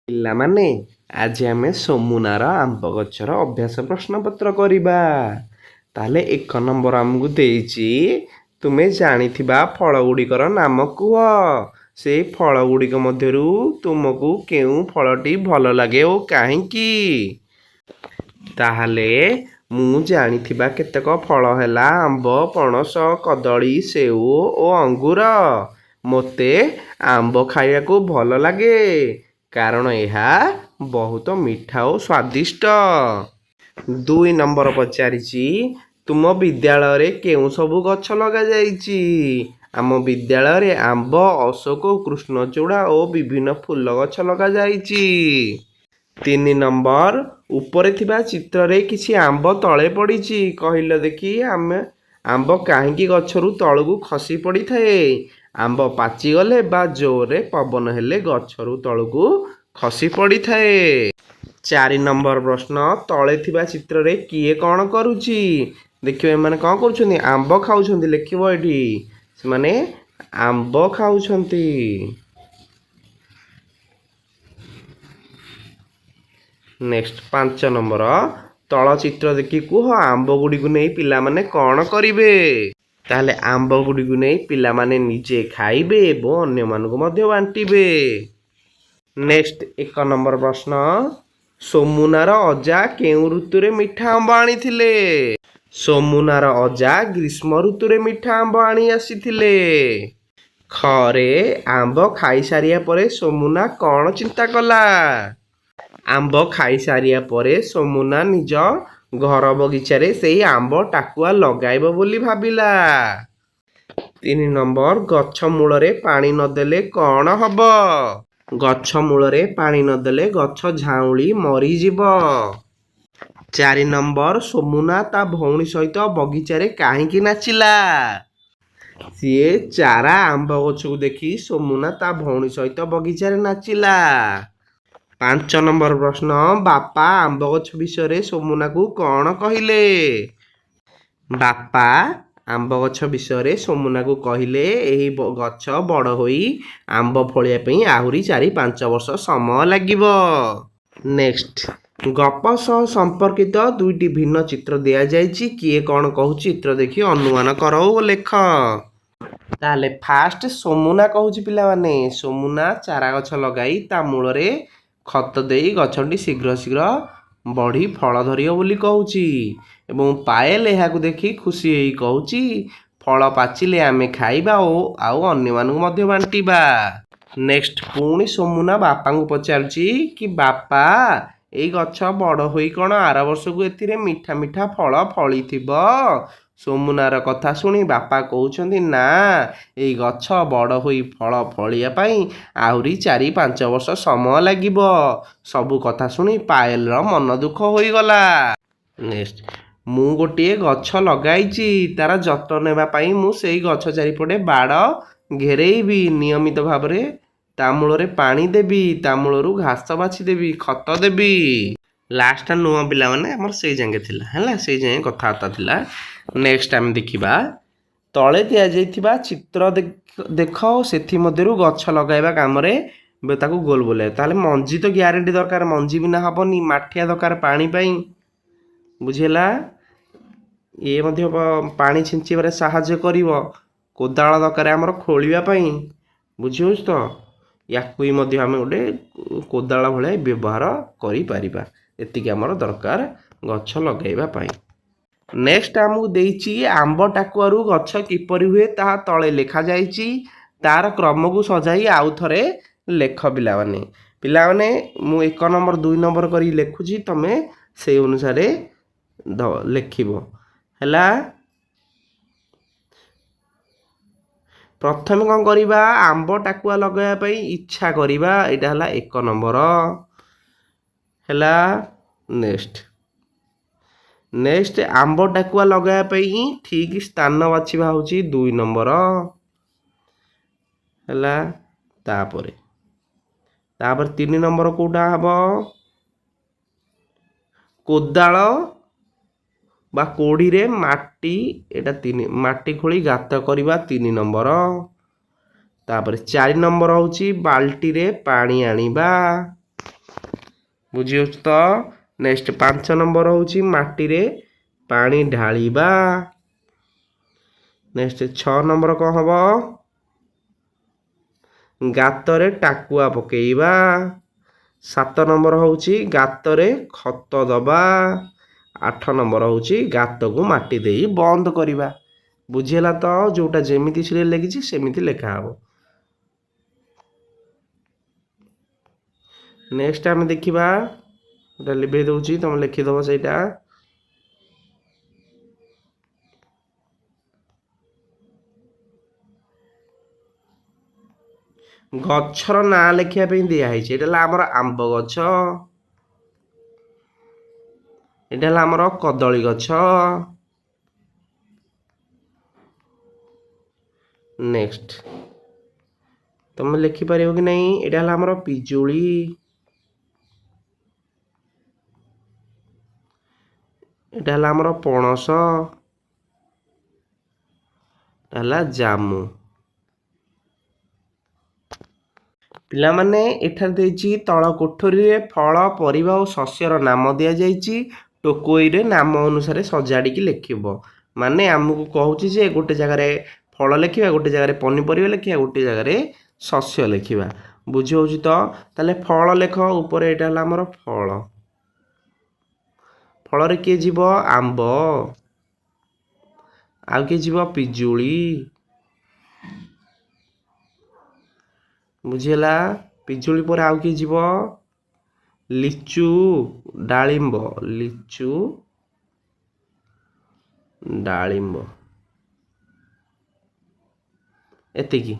ପିଲାମାନେ ଆଜି ଆମେ ସୋମୁନାର ଆମ୍ବ ଗଛର ଅଭ୍ୟାସ ପ୍ରଶ୍ନପତ୍ର କରିବା। ତାହେଲେ 1 ନମ୍ବର ଆମକୁ ଦେଇଛି, ତୁମେ ଜାଣିଥିବା ଫଳ ଗୁଡ଼ିକର ନାମ କୁହ। ସେଇ ଫଳ ଗୁଡ଼ିକ ମଧ୍ୟରୁ ତୁମକୁ କେଉଁ ଫଳଟି ଭଲ ଲାଗେ ଓ କାହିଁକି? ତାହେଲେ ମୁଁ ଜାଣିଥିବା କେତେକ ଫଳ ହେଲା ଆମ୍ବ, ପଣସ, କଦଳୀ, ସେଉ ଓ ଅଙ୍ଗୁର। ମୋତେ ଆମ୍ବ ଖାଇବାକୁ ଭଲ ଲାଗେ କାରଣ ଏହା ବହୁତ ମିଠା ଓ ସ୍ୱାଦିଷ୍ଟ। 2 ନମ୍ବର ପଚାରିଛି, ତୁମ ବିଦ୍ୟାଳୟରେ କେଉଁ ସବୁ ଗଛ ଲଗାଯାଇଛି? ଆମ ବିଦ୍ୟାଳୟରେ ଆମ୍ବ, ଅଶୋକ, କୃଷ୍ଣଚୂଡ଼ା ଓ ବିଭିନ୍ନ ଫୁଲ ଗଛ ଲଗାଯାଇଛି। 3 ନମ୍ବର, ଉପରେ ଥିବା ଚିତ୍ରରେ କିଛି ଆମ୍ବ ତଳେ ପଡ଼ିଛି। କହିଲ ଦେଖି ଆମ୍ବ କାହିଁକି ଗଛରୁ ତଳକୁ ଖସି ପଡ଼ିଥାଏ? ଆମ୍ବ ପାଚିଗଲେ ବା ଜୋରରେ ପବନ ହେଲେ ଗଛରୁ ତଳକୁ ଖସି ପଡ଼ିଥାଏ। 4 ନମ୍ବର ପ୍ରଶ୍ନ, ତଳେ ଥିବା ଚିତ୍ରରେ କିଏ କ'ଣ କରୁଛି? ଦେଖିବ ଏମାନେ କ'ଣ କରୁଛନ୍ତି? ଆମ୍ବ ଖାଉଛନ୍ତି। ଲେଖିବ ଏଠି, ସେମାନେ ଆମ୍ବ ଖାଉଛନ୍ତି। ନେକ୍ସଟ 5 ନମ୍ବର, ତଳ ଚିତ୍ର ଦେଖି କୁହ ଆମ୍ବ ଗୁଡ଼ିକୁ ନେଇ ପିଲାମାନେ କ'ଣ କରିବେ? ତାହେଲେ ଆମ୍ବ ଗୁଡ଼ିକୁ ନେଇ ପିଲାମାନେ ନିଜେ ଖାଇବେ ଏବଂ ଅନ୍ୟମାନଙ୍କୁ ମଧ୍ୟ ବାଣ୍ଟିବେ। ନେକ୍ସଟ 1 ନମ୍ବର ପ୍ରଶ୍ନ, ସୋମୁନାର ଅଜା କେଉଁ ଋତୁରେ ମିଠା ଆମ୍ବ ଆଣିଥିଲେ? ସୋମୁନାର ଅଜା ଗ୍ରୀଷ୍ମ ଋତୁରେ ମିଠା ଆମ୍ବ ଆଣି ଆସିଥିଲେ। ଖରେ ଆମ୍ବ ଖାଇସାରିବା ପରେ ସୋମୁନା କ'ଣ ଚିନ୍ତା କଲା? ଆମ୍ବ ଖାଇସାରିବା ପରେ ସୋମୁନା ନିଜ ଘର ବଗିଚାରେ ସେଇ ଆମ୍ବ ଟାକୁଆ ଲଗାଇବ ବୋଲି ଭାବିଲା। 3 ନମ୍ବର, ଗଛ ମୂଳରେ ପାଣି ନଦେଲେ କ'ଣ ହବ? ଗଛ ମୂଳରେ ପାଣି ନଦେଲେ ଗଛ ଝାଉଁଳି ମରିଯିବ। 4 ନମ୍ବର, ସୋମୁନା ତା ଭଉଣୀ ସହିତ ବଗିଚାରେ କାହିଁକି ନାଚିଲା? ସିଏ ଚାରା ଆମ୍ବ ଗଛକୁ ଦେଖି ସୋମୁନା ତା ଭଉଣୀ ସହିତ ବଗିଚାରେ ନାଚିଲା। 5 ନମ୍ବର ପ୍ରଶ୍ନ, ବାପା ଆମ୍ବ ଗଛ ବିଷୟରେ ସୋମୁନାକୁ କ'ଣ କହିଲେ? ବାପା ଆମ୍ବ ଗଛ ବିଷୟରେ ସୋମୁନାକୁ କହିଲେ ଏହି ଗଛ ବଡ଼ ହୋଇ ଆମ୍ବ ଫଳିବା ପାଇଁ ଆହୁରି 4-5 ବର୍ଷ ସମୟ ଲାଗିବ। ନେକ୍ସଟ, ଗପ ସହ ସମ୍ପର୍କିତ 2ଟି ଭିନ୍ନ ଚିତ୍ର ଦିଆଯାଇଛି। କିଏ କ'ଣ କହୁଛି ଚିତ୍ର ଦେଖି ଅନୁମାନ କର ଓ ଲେଖ। ତାହେଲେ ଫାଷ୍ଟ ସୋମୁନା କହୁଛି ପିଲାମାନେ, ସୋମୁନା ଚାରା ଗଛ ଲଗାଇ ତା ମୂଳରେ ଖତ ଦେଇ ଗଛଟି ଶୀଘ୍ର ବଢ଼ି ଫଳ ଧରିବ ବୋଲି କହୁଛି ଏବଂ ପାଏଲ ଏହାକୁ ଦେଖି ଖୁସି ହେଇ କହୁଛି ଫଳ ପାଚିଲେ ଆମେ ଖାଇବା ଓ ଆଉ ଅନ୍ୟମାନଙ୍କୁ ମଧ୍ୟ ବାଣ୍ଟିବା। ନେକ୍ସଟ, ପୁଣି ସୋମୁନା ବାପାଙ୍କୁ ପଚାରୁଛି କି ବାପା ଏଇ ଗଛ ବଡ଼ ହୋଇ କ'ଣ ଆର ବର୍ଷକୁ ଏଥିରେ ମିଠା ଫଳ ଫଳିଥିବ? ସୋମୁନାର କଥା ଶୁଣି ବାପା କହୁଛନ୍ତି ନା, ଏଇ ଗଛ ବଡ଼ ହୋଇ ଫଳ ଫଳିବା ପାଇଁ ଆହୁରି 4-5 ବର୍ଷ ସମୟ ଲାଗିବ। ସବୁ କଥା ଶୁଣି ପାଏଲର ମନ ଦୁଃଖ ହୋଇଗଲା। ନେକ୍ସଟ, ମୁଁ ଗୋଟିଏ ଗଛ ଲଗାଇଛି, ତାର ଯତ୍ନ ନେବା ପାଇଁ ମୁଁ ସେଇ ଗଛ ଚାରିପଟେ ବାଡ଼ ଘେରେଇବି, ନିୟମିତ ଭାବରେ ତା ମୂଳରେ ପାଣି ଦେବି, ତା ମୂଳରୁ ଘାସ ବାଛିଦେବି, ଖତ ଦେବି। ଲାଷ୍ଟଟା ନୁହଁ ପିଲାମାନେ, ଆମର ସେଇ ଯାଏଁ ଥିଲା ହେଲା, ସେଇ ଯାଏଁ କଥାବାର୍ତ୍ତା ଥିଲା। ନେକ୍ସଟ ଆମେ ଦେଖିବା, ତଳେ ଦିଆଯାଇଥିବା ଚିତ୍ର ଦେଖ ସେଥିମଧ୍ୟରୁ ଗଛ ଲଗାଇବା କାମରେ ତାକୁ ଗୋଲ ବୁଲାଇବା। ତାହେଲେ ମଞ୍ଜି ତ ଗ୍ୟାରେଣ୍ଟି ଦରକାର, ମଞ୍ଜି ବିନା ହେବନି। ମାଠିଆ ଦରକାର ପାଣି ପାଇଁ, ବୁଝିହେଲା। ଇଏ ମଧ୍ୟ ପାଣି ଛିଞ୍ଚିବାରେ ସାହାଯ୍ୟ କରିବ। କୋଦାଳ ଦରକାର ଆମର ଖୋଳିବା ପାଇଁ, ବୁଝିହେଉଛି ତ। ୟାକୁ ବି ମଧ୍ୟ ଆମେ ଗୋଟେ କୋଦାଳ ଭଳିଆ ବ୍ୟବହାର କରିପାରିବା। ଏତିକି ଆମର ଦରକାର ଗଛ ଲଗାଇବା ପାଇଁ। ନେକ୍ସଟ ଆମକୁ ଦେଇଛି ଆମ୍ବ ଟାକୁଆରୁ ଗଛ କିପରି ହୁଏ ତାହା ତଳେ ଲେଖାଯାଇଛି। ତାର କ୍ରମକୁ ସଜାଇ ଆଉ ଥରେ ଲେଖ ପିଲାମାନେ। ମୁଁ 1 ନମ୍ବର 2 ନମ୍ବର କରି ଲେଖୁଛି, ତମେ ସେଇ ଅନୁସାରେ ଲେଖିବ ହେଲା। ପ୍ରଥମେ କ'ଣ କରିବା? ଆମ୍ବ ଟାକୁଆ ଲଗାଇବା ପାଇଁ ଇଚ୍ଛା କରିବା, ଏଇଟା ହେଲା 1 ନମ୍ବର ହେଲା। ନେକ୍ସଟ ଆମ୍ବ ଟାକୁଆ ଲଗାଇବା ପାଇଁ ଠିକ୍ ସ୍ଥାନ ବାଛିବା ହେଉଛି 2 ନମ୍ବର ହେଲା। ତାପରେ 3 ନମ୍ବର କୋଉଟା ହବ? କୋଦାଳ ବା କୋଡ଼ିରେ ମାଟି ଖୋଳି ଗାତ କରିବା 3 ନମ୍ବର। ତାପରେ 4 ନମ୍ବର ହେଉଛି ବାଲ୍ଟିରେ ପାଣି ଆଣିବା। ବୁଝିହେଉଛି ତ। ନେକ୍ସଟ 5 ନମ୍ବର ହେଉଛି ମାଟିରେ ପାଣି ଢାଳିବା। ନେକ୍ସଟ 6 ନମ୍ବର କ'ଣ ହେବ? ଗାତରେ ଟାକୁଆ ପକେଇବା। 7 ନମ୍ବର ହେଉଛି ଗାତରେ ଖତ ଦେବା। 8 ନମ୍ବର ହେଉଛି ଗାତକୁ ମାଟି ଦେଇ ବନ୍ଦ କରିବା। ବୁଝିହେଲା ତ। ଯେଉଁଟା ଯେମିତି ସିରିଏଲ ଲେଖିଛି ସେମିତି ଲେଖା ହେବ। ନେକ୍ସଟ ଆମେ ଦେଖିବା, ଏଇଟା ଲିଭେଇ ଦେଉଛି, ତୁମେ ଲେଖିଦେବ ସେଇଟା। ଗଛର ନାଁ ଲେଖିବା ପାଇଁ ଦିଆହେଇଛି। ଏଇଟା ହେଲା ଆମର ଆମ୍ବ ଗଛ, ଏଇଟା ହେଲା ଆମର କଦଳୀ ଗଛ। ନେକ୍ସଟ ତମେ ଲେଖିପାରିବ କି ନାହିଁ? ଏଇଟା ହେଲା ଆମର ପିଜୁଳି, ଏଇଟା ହେଲା ଆମର ପଣସ, ଏଇଟା ହେଲା ଜାମୁ। ପିଲାମାନେ ଏଠାରେ ଦେଇଛି ତଳ କୋଠରୀରେ ଫଳ, ପରିବା ଓ ଶସ୍ୟର ନାମ ଦିଆଯାଇଛି। ଟୋକୋଇରେ ନାମ ଅନୁସାରେ ସଜାଡ଼ିକି ଲେଖିବ। ମାନେ ଆମକୁ କହୁଛି ଯେ ଗୋଟେ ଜାଗାରେ ଫଳ ଲେଖିବା, ଗୋଟେ ଜାଗାରେ ପନିପରିବା ଲେଖିବା, ଗୋଟେ ଜାଗାରେ ଶସ୍ୟ ଲେଖିବା। ବୁଝିହେଉଛି ତ। ତାହେଲେ ଫଳ ଲେଖ। ଉପରେ ଏଇଟା ହେଲା ଆମର ଫଳ। ଫଳରେ କିଏ ଯିବ? ଆମ୍ବ। ଆଉ କିଏ ଯିବ? ପିଜୁଳି। ବୁଝିହେଲା। ପିଜୁଳି ପରେ ଆଉ କିଏ ଯିବ? ଲିଚୁ, ଡାଳିମ୍ବ। ଲିଚୁ, ଡାଳିମ୍ବ। ଏତିକି।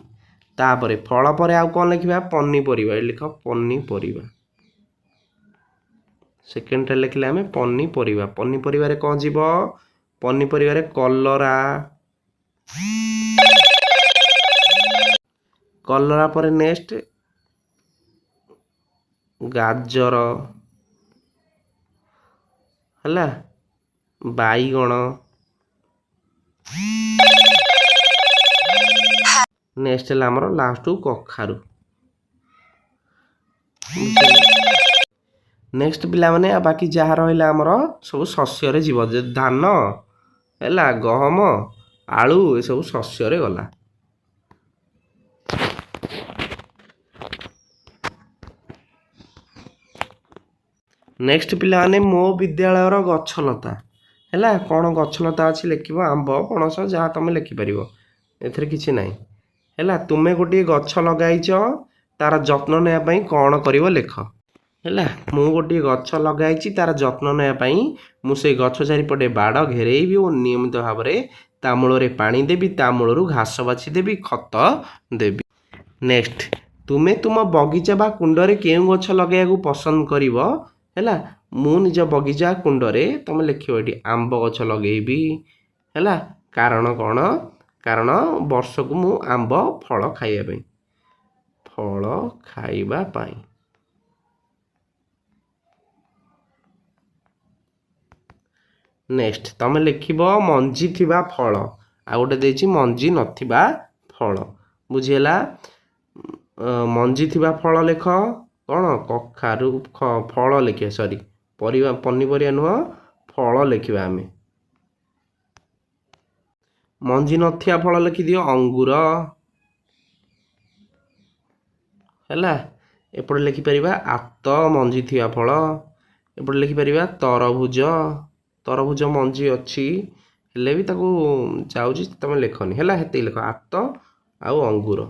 ତାପରେ ଫଳ ପରେ ଆଉ କ'ଣ ଲେଖିବା? ପନିପରିବା। ଲେଖ ପନିପରିବା। ସେକେଣ୍ଡରେ ଲେଖିଲେ ଆମେ ପନିପରିବା। ପନିପରିବାରେ କ'ଣ ଯିବ? ପନିପରିବାରେ କଲରା। କଲରା ପରେ ନେକ୍ସଟ ଗାଜର ହେଲା, ବାଇଗଣ। ନେକ୍ସଟ ହେଲା ଆମର ଲାଷ୍ଟକୁ କଖାରୁ। ନେକ୍ସଟ ପିଲାମାନେ ବାକି ଯାହା ରହିଲା ଆମର ସବୁ ଶସ୍ୟରେ ଯିବ। ଧାନ ହେଲା, ଗହମ, ଆଳୁ ଏସବୁ ଶସ୍ୟରେ ଗଲା। ନେକ୍ସଟ ପିଲାମାନେ ମୋ ବିଦ୍ୟାଳୟର ଗଛଲତା ହେଲା। କ'ଣ ଗଛଲତା ଅଛି ଲେଖିବ। ଆମ୍ବ, ପଣସ, ଯାହା ତୁମେ ଲେଖିପାରିବ, ଏଥିରେ କିଛି ନାହିଁ ହେଲା। ତୁମେ ଗୋଟିଏ ଗଛ ଲଗାଇଛ, ତାର ଯତ୍ନ ନେବା ପାଇଁ କ'ଣ କରିବ ଲେଖ ହେଲା। ମୁଁ ଗୋଟିଏ ଗଛ ଲଗାଇଛି, ତାର ଯତ୍ନ ନେବା ପାଇଁ ମୁଁ ସେଇ ଗଛ ଚାରିପଟେ ବାଡ଼ ଘେରେଇବି ଓ ନିୟମିତ ଭାବରେ ତା ମୂଳରେ ପାଣି ଦେବି, ତା ମୂଳରୁ ଘାସ ବାଛି ଦେବି, ଖତ ଦେବି। ନେକ୍ସଟ ତୁମେ ତୁମ ବଗିଚା ବା କୁଣ୍ଡରେ କେଉଁ ଗଛ ଲଗାଇବାକୁ ପସନ୍ଦ କରିବ ହେଲା। ମୁଁ ନିଜ ବଗିଚା କୁଣ୍ଡରେ ତୁମେ ଲେଖିବ ଏଠି ଆମ୍ବ ଗଛ ଲଗେଇବି ହେଲା। କାରଣ କ'ଣ? କାରଣ ବର୍ଷକୁ ମୁଁ ଆମ୍ବ ଫଳ ଖାଇବା ପାଇଁ, ଫଳ ଖାଇବା ପାଇଁ। ନେକ୍ସଟ ତମେ ଲେଖିବ ମଞ୍ଜି ଥିବା ଫଳ, ଆଉ ଗୋଟେ ଦେଇଛି ମଞ୍ଜି ନଥିବା ଫଳ। ବୁଝିହେଲା। ମଞ୍ଜି ଥିବା ଫଳ ଲେଖ। କ'ଣ? କଖାରୁ। ଫଳ ଲେଖିବା, ସରି ପରିବା, ପନିପରିବା ନୁହଁ, ଫଳ ଲେଖିବା ଆମେ। ମଞ୍ଜି ନଥିବା ଫଳ ଲେଖିଦିଅ ଅଙ୍ଗୁର ହେଲା। ଏପଟେ ଲେଖିପାରିବା ଆତ, ମଞ୍ଜି ଥିବା ଫଳ। ଏପଟେ ଲେଖିପାରିବା ତରଭୁଜ। ତରଭୁଜ ମଞ୍ଜି ଅଛି ହେଲେ ବି ତାକୁ ଯାଉଛି, ତୁମେ ଲେଖନି ହେଲା। ହେତିକି ଲେଖ, ଆତ ଆଉ ଅଙ୍ଗୁର।